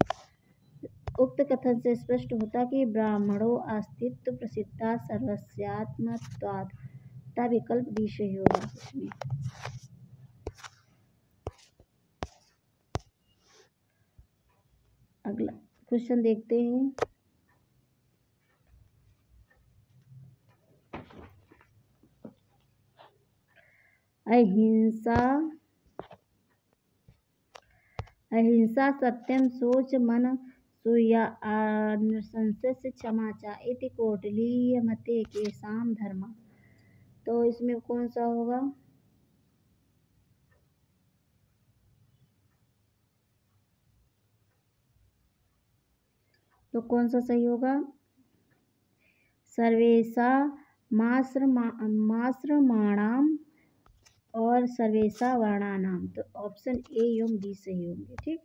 उक्त कथन से स्पष्ट होता कि ब्राह्मणों अस्तित्व प्रसिद्धा सर्वस्यात्मत्वात् का विकल्प विषय होगा इसमें। अगला क्वेश्चन देखते हैं। अहिंसा सत्यम सोच मन सूया नृशंसस्य क्षमा च इति कौटिल्य मते केषां धर्मा। तो इसमें कौन सा होगा? तो कौन सा सही होगा? सर्वेशा माश्रमाणाम और सर्वेशा वर्णानाम। तो ऑप्शन ए एवं बी सही होंगे। ठीक,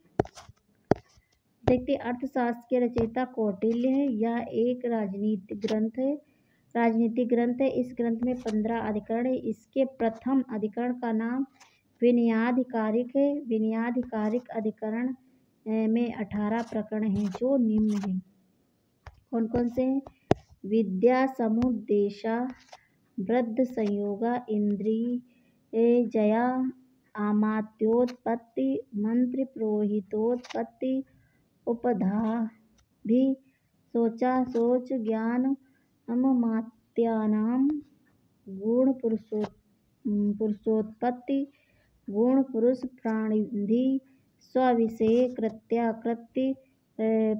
देखते अर्थशास्त्र के रचयिता कौटिल्य है। यह एक राजनीतिक ग्रंथ है। इस ग्रंथ में 15 अधिकरण है। इसके प्रथम अधिकरण का नाम विनयाधिकारिक है। विनयाधिकारिक अधिकरण में 18 प्रकरण हैं जो निम्न हैं। कौन कौन से हैं? विद्या समुद्देशा, वृद्ध संयोगा, इंद्रियजया, आमात्योत्पत्ति, मंत्र पुरोहितोत्पत्ति, उपधाभि, शोचा शोच, ज्ञान मात्यानाम, गुण पुरुषोत्पत्ति, गुण पुरुष प्राणिधि, स्वविषय कृत्याकृत्य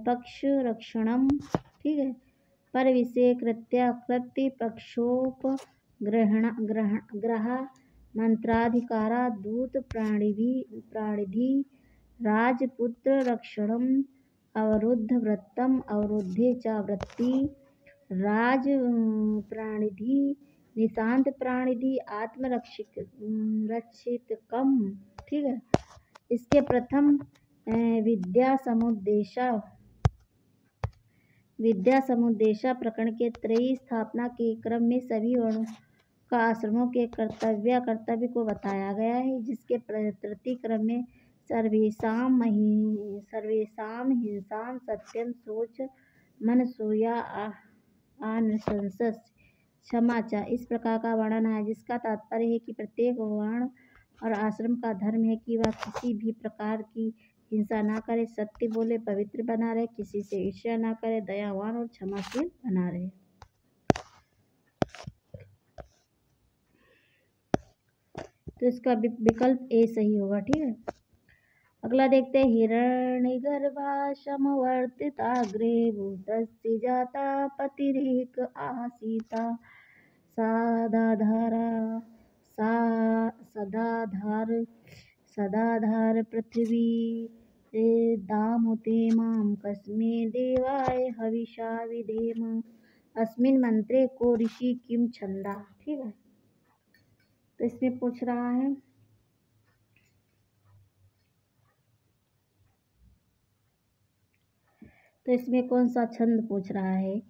पक्ष रक्षणम। ठीक है, पर विषय कृत्याकृत्य पक्षोपग्रह मंत्राधिकारा, दूत प्राणिधि, राजपुत्र रक्षणम, अवरुद्ध वृत्तम, अवरुद्धे च वृत्ति, राज प्राणिधि, निशांत प्राणिधि, आत्मरक्षितकम। ठीक है, इसके प्रथम विद्या समुद्देशा प्रकरण के त्रयी स्थापना के क्रम में सभी वर्णों का आश्रमों के कर्तव्य को बताया गया है, जिसके तृतीय क्रम में सर्वेषाम हिंसाम सत्यम सोच मन सूया अनशंसस क्षमा च इस प्रकार का वर्णन है, जिसका तात्पर्य है कि प्रत्येक वर्ण और आश्रम का धर्म है कि वह किसी भी प्रकार की हिंसा ना करे, सत्य बोले, पवित्र बना रहे, किसी से ईर्ष्या ना करे, दयावान और क्षमाशील बना रहे। तो इसका विकल्प ए सही होगा। ठीक है, अगला देखते हैं। हिरण्यगर्भा समवर्तिताग्रे भूतस्य जाता पतिरेक आसीता सदाधार पृथ्वी दामुते माम कस्मे देवाय हविषा विधेम अस्मिन् मंत्रे को ऋषि किम छंदा। ठीक है, तो इसमें पूछ रहा है तो इसमें कौन सा छंद पूछ रहा है?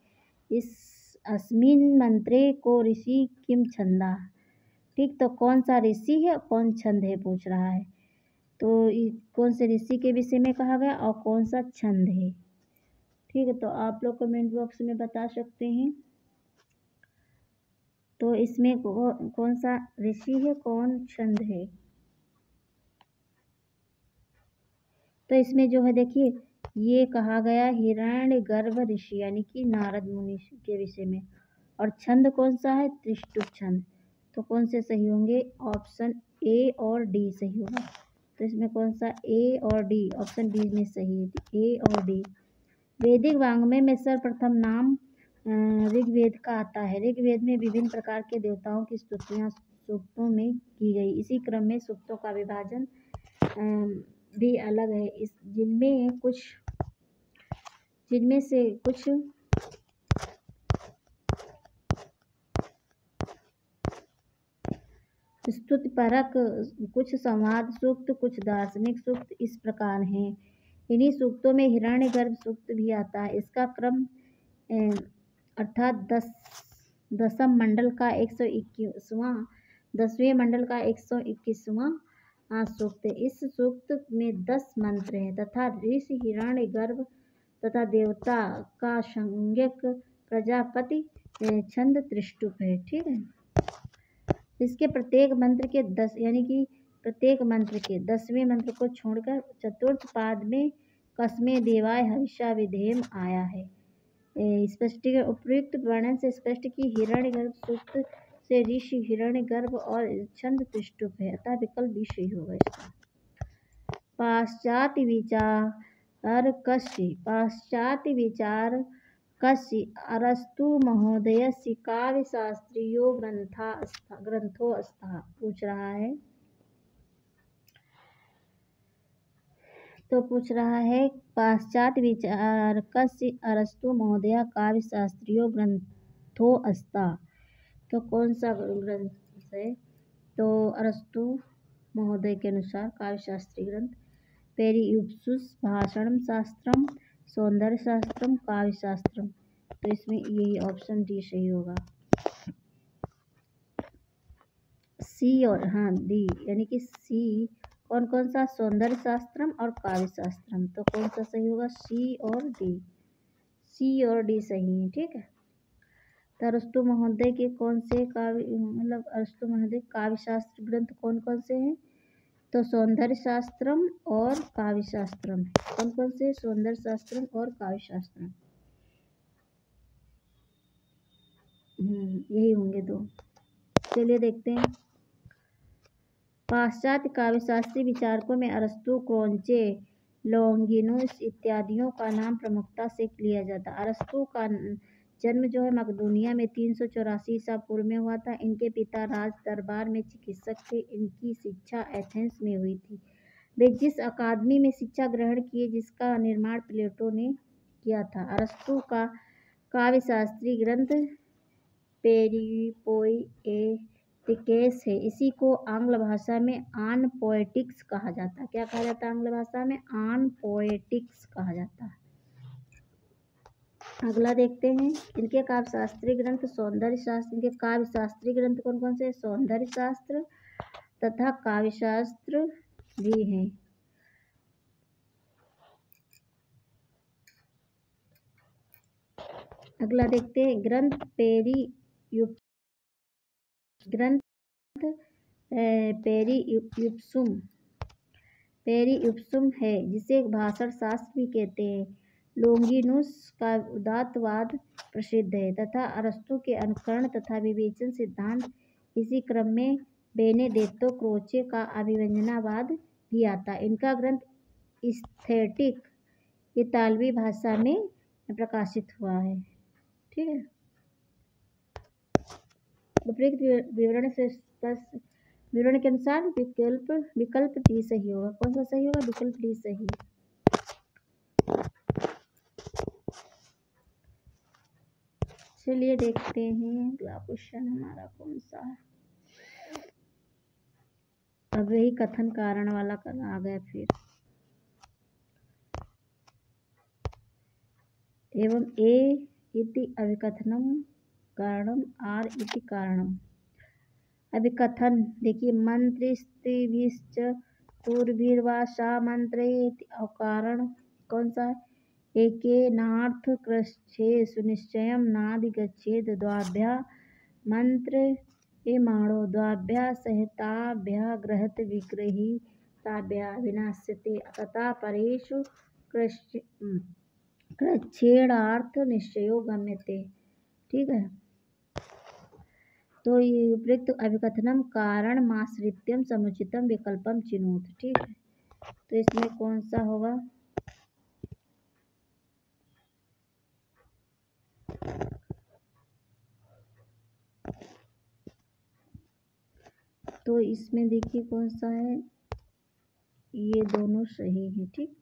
इस अस्मिन् मंत्रे को ऋषि किम छंदा। ठीक, तो कौन सा ऋषि है, कौन छंद है पूछ रहा है। तो कौन से ऋषि के विषय में कहा गया और कौन सा छंद है। ठीक है, तो आप लोग कमेंट बॉक्स में बता सकते हैं। तो इसमें कौन सा ऋषि है, कौन छंद है। तो इसमें जो है देखिए, ये कहा गया हिरण्यगर्भ ऋषि यानी कि नारद मुनि के विषय में, और छंद कौन सा है? त्रिष्टुप छंद। तो कौन से सही होंगे? ऑप्शन ए और डी सही होगा। तो इसमें कौन सा ए और डी, ऑप्शन डी में सही है, ए और डी। वैदिक वाङ्मय में सर्वप्रथम नाम ऋग्वेद का आता है। ऋग्वेद में विभिन्न प्रकार के देवताओं की स्तुतियाँ सूक्तों में की गई। इसी क्रम में सूक्तों का विभाजन भी अलग है। जिनमें से कुछ स्तुतिपरक, कुछ संवाद सूक्त, कुछ दार्शनिक सूक्त इस प्रकार हैं। इन्हीं सूक्तों में हिरण्यगर्भ सूक्त भी आता है। इसका क्रम अर्थात दसम मंडल का 121वां, 10वें मंडल का 121वां सूक्त है। इस सूक्त में 10 मंत्र हैं तथा ऋषि हिरण्यगर्भ तथा देवता का संज्ञक प्रजापति छंद त्रिष्टुप है। ठीक है। इसके प्रत्येक मंत्र के 10 यानी कि प्रत्येक मंत्र के 10वें मंत्र को छोड़कर चतुर्थ पाद में कस्मे देवाय हविषा विधेम आया है। स्पष्टीकरण उपयुक्त वर्णन से स्पष्ट कि हिरण्यगर्भ सूक्त से ऋषि हिरण्यगर्भ और छंद त्रिष्टुप है, अतः विकल्प भी सही होगा इसका। पाश्चात्य विचारकस्य अरस्तु महोदयस्य काव्यशास्त्रियो ग्रंथोऽस्तः पूछ रहा है पाश्चात्य विचारकस्य अरस्तु महोदय काव्यशास्त्रियो ग्रंथोऽस्तः। तो कौन सा ग्रंथ है? तो अरस्तु महोदय के अनुसार काव्यशास्त्री ग्रंथ पेरियुप्सुस भाषणम शास्त्रम, सौंदर्य शास्त्रम, काव्य शास्त्रम। तो इसमें यही ऑप्शन डी सही होगा। सी और डी यानी कि सी कौन कौन सा? सौंदर्य शास्त्रम और काव्य शास्त्रम। तो कौन सा सही होगा? सी और डी, सी और डी सही है। ठीक है। तो अरस्तु महोदय के कौन से अरस्तु महोदय काव्य शास्त्र ग्रंथ कौन कौन से हैं? तो सौंदर्य शास्त्रम और काव्य शास्त्रम। कौन कौन से? सौंदर्य शास्त्रम और काव्य शास्त्रम। यही होंगे दो। चलिए देखते हैं। पाश्चात्य काव्यशास्त्री विचारकों में अरस्तु, क्रोंचे, लोंगिनुस इत्यादियों का नाम प्रमुखता से लिया जाता है। अरस्तु का जन्म जो है मकदूनिया में 384 ईसा पूर्व में हुआ था। इनके पिता राज दरबार में चिकित्सक थे। इनकी शिक्षा एथेंस में हुई थी। वे जिस अकादमी में शिक्षा ग्रहण किए जिसका निर्माण प्लेटो ने किया था। अरस्तु का काव्यशास्त्री ग्रंथ पेरिपोएटिकेस है। इसी को आंग्ल भाषा में ऑन पोएटिक्स कहा जाता है। क्या कहा जाता है आंग्ल भाषा में? ऑन पोएटिक्स कहा जाता है। अगला देखते हैं। इनके काव्यशास्त्री ग्रंथ सौंदर्य शास्त्र। इनके काव्यशास्त्री ग्रंथ कौन कौन से? सौंदर्य शास्त्र तथा काव्य शास्त्र भी हैं। अगला देखते हैं। ग्रंथ पेरियुप्सुम है जिसे भाषण शास्त्र भी कहते हैं। लोंगिनुस का उदात्तवाद प्रसिद्ध है तथा अरस्तु के अनुकरण तथा विवेचन सिद्धांत। इसी क्रम में बेनेडेत्तो क्रोचे का अभिव्यंजनावाद भी आता है। इनका ग्रंथ एस्थेटिक इतालवी भाषा में प्रकाशित हुआ है। ठीक है। उपयुक्त विवरण के अनुसार विकल्प डी सही होगा। कौन सा सही होगा? विकल्प डी सही। चलिए देखते हैं अगला क्वेश्चन हमारा कौन सा है। अब यही कथन कारण वाला आ गया फिर। एवं ए इति अभिकथनम कारणम आर इति कारणम। अभिकथन देखिए, मंत्रिस्त्रिभिश्च तुर्भिर्वा सा मंत्रेति। और कारण कौन सा? एकेनार्थ कृच्छ्रेषु निश्चयं नाधिगच्छेत् द्वाभ्यां मंत्र्यमाणो द्वाभ्यां सहिताभ्यां गृहीत विगृहीताभ्यां विनाश्यते तथा परेषु कृच्छ्रेणार्थ निश्चयो गम्यते। ठीक है। तो ये उपयुक्त अभिकथनम कारणमाश्रित्यम समुचितम विकल्पम चिनोत। ठीक है, तो इसमें कौन सा होगा? तो इसमें देखिए कौन सा है, ये दोनों सही है। ठीक,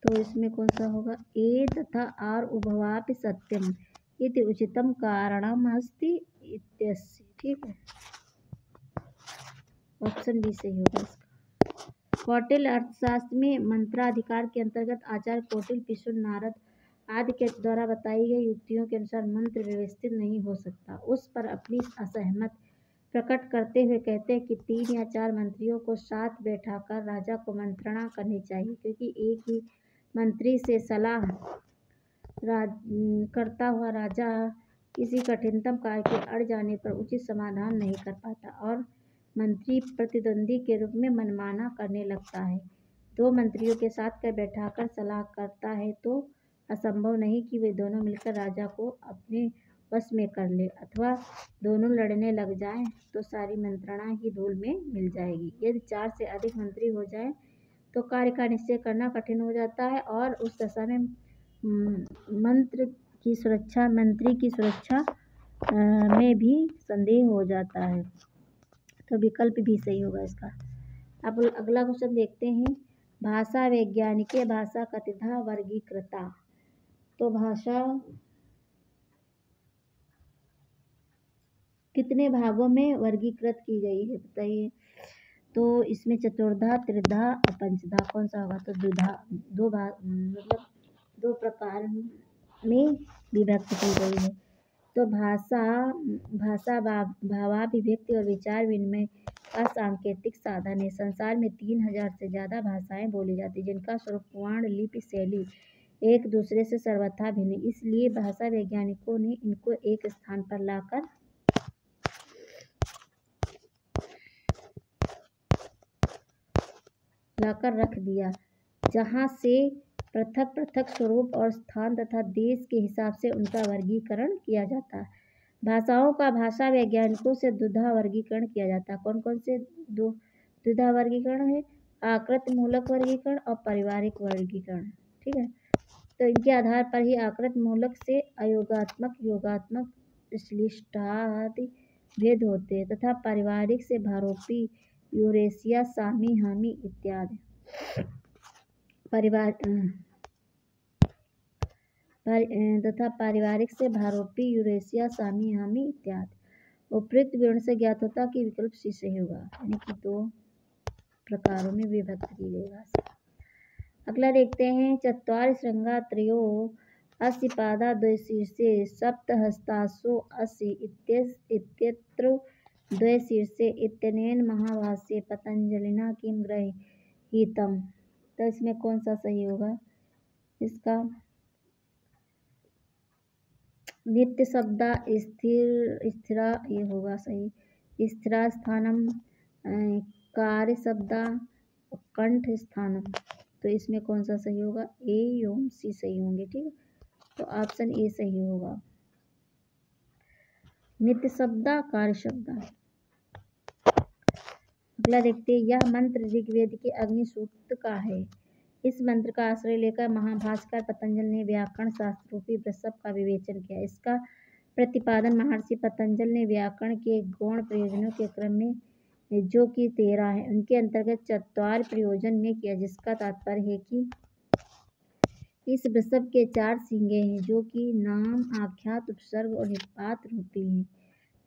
तो इसमें कौन सा होगा? ए तथा आर उभवापि सत्यम इति उचितम कारणम अस्ति इत्यस्य। ठीक है, ऑप्शन बी सही होगा इसका। कौटिल्य अर्थशास्त्र में मंत्राधिकार के अंतर्गत आचार्य कौटिल्य, पिशुन, नारद आदि के द्वारा बताई गई युक्तियों के अनुसार मंत्र व्यवस्थित नहीं हो सकता, उस पर अपनी असहमत प्रकट करते हुए कहते हैं कि 3 या 4 मंत्रियों को साथ बैठाकर राजा को मंत्रणा करनी चाहिए, क्योंकि एक ही मंत्री से सलाह करता हुआ राजा किसी कठिनतम कार्य के अड़ जाने पर उचित समाधान नहीं कर पाता और मंत्री प्रतिद्वंदी के रूप में मनमाना करने लगता है। 2 मंत्रियों के साथ कर बैठाकर सलाह करता है तो असंभव नहीं कि वे दोनों मिलकर राजा को अपने वश में कर ले, अथवा दोनों लड़ने लग जाएं तो सारी मंत्रणा ही धूल में मिल जाएगी। यदि 4 से अधिक मंत्री हो जाएं तो कार्य का निश्चय करना कठिन हो जाता है और उस दशा में मंत्री की सुरक्षा में भी संदेह हो जाता है। तो विकल्प भी सही होगा इसका। अब अगला क्वेश्चन देखते हैं। भाषा वैज्ञानिके भाषा कतिधा वर्गीकृता। तो भाषा कितने भागों में वर्गीकृत की गई है बताइए? तो इसमें चतुर्धा, त्रिधा और पंचधा कौन सा होगा? तो द्विधा, मतलब 2 प्रकार में विभक्त की गई है। तो भाषा भावाभिव्यक्ति और विचार विनिमय का सांकेतिक साधन है। संसार में 3000 से ज़्यादा भाषाएं बोली जाती, जिनका स्वरूप, वर्ण, लिपि, शैली एक दूसरे से सर्वथा भिन्न है। इसलिए भाषा वैज्ञानिकों ने इनको एक स्थान पर लाकर रख दिया, जहाँ से पृथक पृथक स्वरूप और स्थान तथा देश के हिसाब से उनका वर्गीकरण किया जाता है। भाषाओं का भाषा वैज्ञानिकों से द्विधा वर्गीकरण किया जाता है। कौन कौन से द्विधा वर्गीकरण है? आकृति मूलक वर्गीकरण और पारिवारिक वर्गीकरण। ठीक है, तो इनके आधार पर ही आकृति मूलक से अयोगात्मक, योगात्मक, श्लिष्टादि भेद होते हैं तथा पारिवारिक से भारोपी, यूरेशिया, सामी, हामी इत्यादि। पारिवारिक से भारोपी, यूरेशिया, सामी, हामी इत्यादि। उपयुक्त विवरण से ज्ञात होता कि विकल्प सी सही होगा, यानी कि 2 प्रकारों में विभक्त की गई भाषा। अगला देखते हैं। चत्वारि श्रृंगा त्रयो अस्य पादा द्वैशीर्षे सप्तहस्तासो अस्य इत्यत्र द्वैशीर्षे इत्यनेन महाभाष्ये पतंजलिना किं गृहीतम्। तो इसमें कौन सा सही होगा? इसका नित्य शब्द स्थिरा, ये होगा सही। स्थिरा स्थानम, कार्य शब्द कंठ स्थानम। तो इसमें कौन सा सही होगा? ए एवं सी सही होंगे। ठीक है, तो ऑप्शन ए सही होगा। नित्य शब्द, कार्य शब्द। अगला देखते हैं। यह मंत्र ऋग्वेद के अग्नि सूक्त का है। इस मंत्र का आश्रय लेकर महाभाष्यकार पतंजल ने व्याकरण शास्त्र रूपी वृषभ का विवेचन किया। इसका प्रतिपादन महर्षि पतंजल ने व्याकरण के गौण प्रयोजनों के क्रम में, जो कि 13 है, उनके अंतर्गत चत्वार प्रयोजन में किया, जिसका तात्पर्य है कि इस वृषभ के 4 सींगे हैं, जो कि नाम, आख्यात, उपसर्ग और निपात रूपी हैं।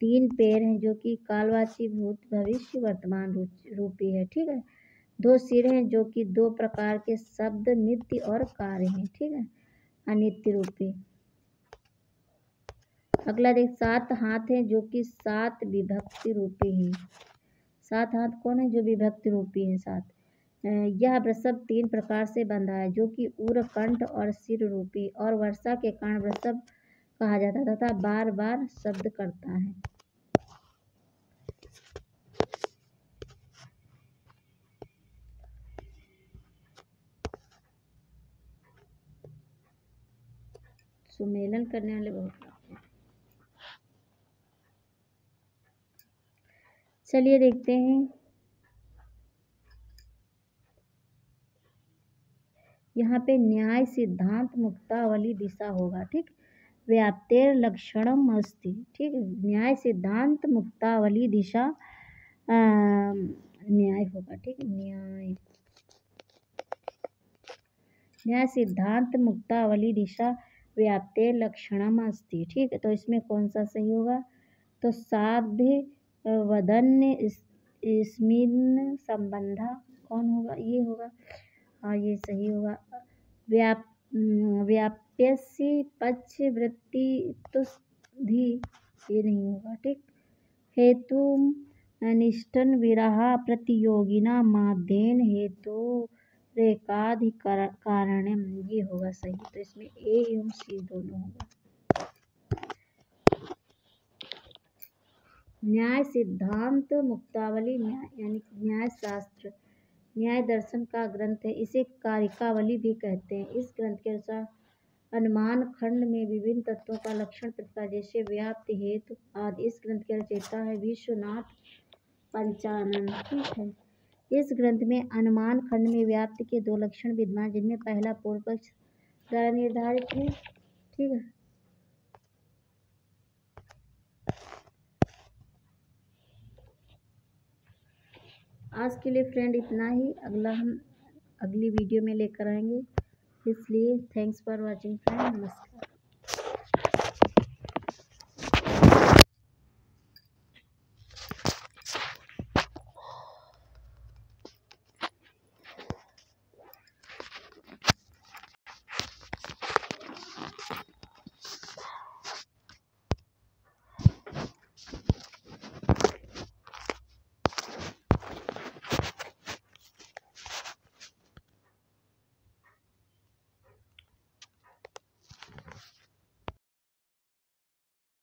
3 पैर हैं, जो कि कालवाची, भूत, भविष्य, वर्तमान रूपी है। ठीक है, 2 सिर हैं, जो कि 2 प्रकार के शब्द, नित्य और कार्य हैं। ठीक है, अनित्य रूपी। अगला देख। 7 हाथ हैं, जो कि 7 विभक्ति रूपी हैं। 7 हाथ कौन है? जो विभक्ति रूपी है 7। यह वृषभ 3 प्रकार से बंधा है, जो कि उर, कंठ और सिर रूपी, और वर्षा के कारण वृषभ कहा जाता है तथा बार बार शब्द करता है। सुमेलन करने वाले बहुत चलिए देखते हैं। यहाँ पे न्याय सिद्धांत मुक्तावली दिशा होगा, ठीक। व्याप्तेर लक्षणम अस्ति, ठीक है। न्याय सिद्धांत मुक्तावली दिशा न्याय होगा, ठीक है। न्याय सिद्धांत मुक्तावली दिशा व्याप्तेर लक्षणम अस्ति, ठीक है। तो इसमें कौन सा सही होगा? तो साध्य वदन्य इस्मिन् संबंधा कौन होगा? ये होगा, हाँ ये सही होगा। व्याप्यस्य पक्ष वृत्ति तुष्धि, ये नहीं होगा, ठीक। हेतु निष्ठन विरहा प्रतियोगिना माध्येन हेतु रेकाधिकारणम, ये होगा सही। तो इसमें ए एवं सी दोनों होगा। न्याय सिद्धांत मुक्तावली यानी न्याय शास्त्र, न्याय दर्शन का ग्रंथ है। इसे कारिकावली भी कहते हैं। इस ग्रंथ के अनुसार अनुमान खंड में विभिन्न तत्वों का लक्षण प्रतिपादित, जैसे व्याप्त, हेतु आदि। इस ग्रंथ के रचयिता है विश्वनाथ पंचानन, ठीक है। इस ग्रंथ में अनुमान खंड में व्याप्त के 2 लक्षण विद्यमान, जिनमें पहला पूर्व पक्ष द्वारा निर्धारित है, ठीक है। आज के लिए फ्रेंड इतना ही। अगला हम अगली वीडियो में लेकर आएंगे। इसलिए थैंक्स फॉर वॉचिंग फ्रेंड। नमस्कार।